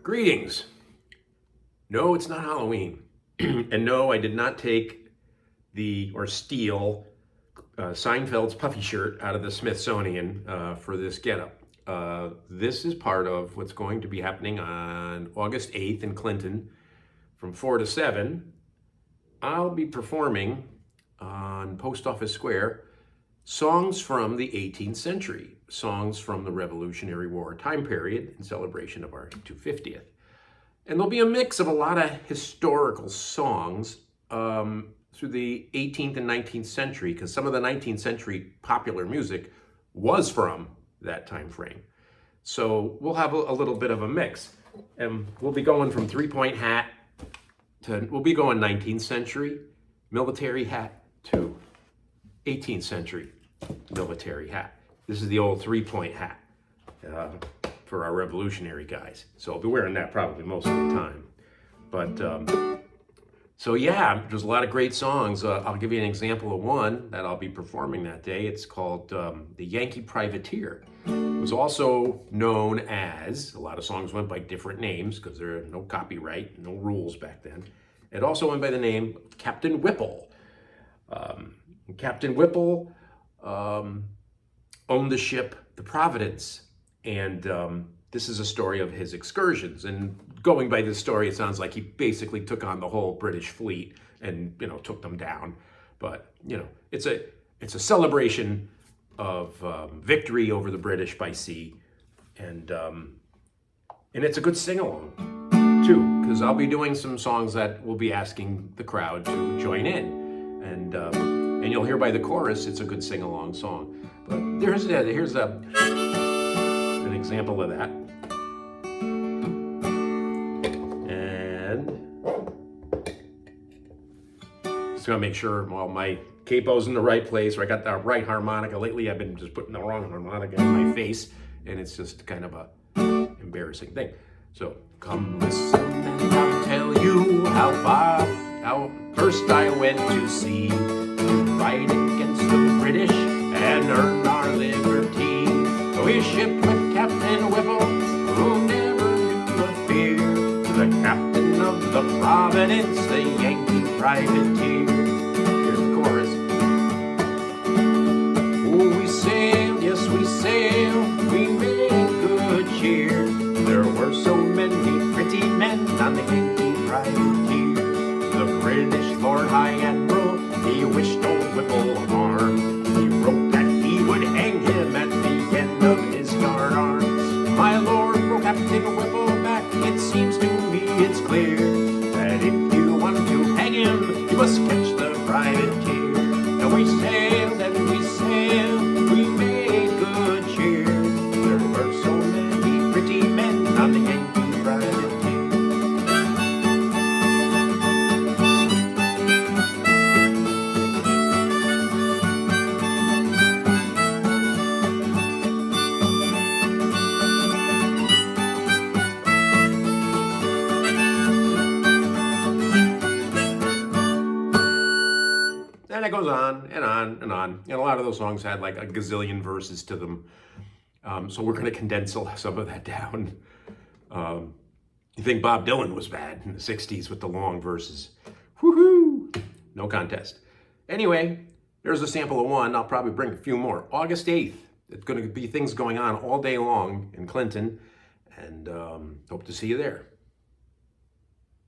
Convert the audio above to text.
Greetings. No, it's not Halloween. And no, I did not take or steal Seinfeld's puffy shirt out of the Smithsonian for this getup. This is part of what's going to be happening on August 8th in Clinton from 4 to 7. I'll be performing on Post Office Square songs from the 18th century, songs from the Revolutionary War time period in celebration of our 250th. And there'll be a mix of a lot of historical songs through the 18th and 19th century, because some of the 19th century popular music was from that time frame. So we'll have a little bit of a mix. And we'll be going from three-point hat we'll be going 19th century military hat to 18th century military hat. This is the old three-point hat for our revolutionary guys. So I'll be wearing that probably most of the time. But so yeah, there's a lot of great songs. I'll give you an example of one that I'll be performing that day. It's called the Yankee Privateer. It was also known as, a lot of songs went by different names because there are no copyright, no rules back then. It also went by the name Captain Whipple. Captain Whipple owned the ship, the Providence. And this is a story of his excursions. And going by this story, it sounds like he basically took on the whole British fleet and, took them down. But, it's a celebration of victory over the British by sea. And it's a good sing-along, too, because I'll be doing some songs that will be asking the crowd to join in. And you'll hear by the chorus, it's a good sing-along song. But here's an example of that. And just gonna make sure my capo's in the right place, or I got the right harmonica. Lately I've been just putting the wrong harmonica in my face, and it's just kind of a embarrassing thing. So come listen and I'll tell you how first I went to sea to fight against the British and earn our liberty. We shipped with Captain Whipple, who never knew a fear, the captain of the Providence, the Yankee Privateer. Here's the chorus. Oh, we sailed, yes we sailed, we made good cheer. There were so many pretty men on the Yankee Privateer. The British Lord High Admiral, he wished old Whipple harm. He wrote that he would hang him at the end of his yard arm. My lord, wrote Captain Whipple back, it seems to me it's clear that if you want to hang him, you must catch the privateer. And we sailed and we sailed, we made good cheer. There were so many pretty men on the Yankee Privateer. And it goes on and on and on. And a lot of those songs had like a gazillion verses to them. So we're going to condense some of that down. You think Bob Dylan was bad in the 60s with the long verses. Woohoo! No contest. Anyway, there's a sample of one. I'll probably bring a few more. August 8th. It's going to be things going on all day long in Clinton. And hope to see you there.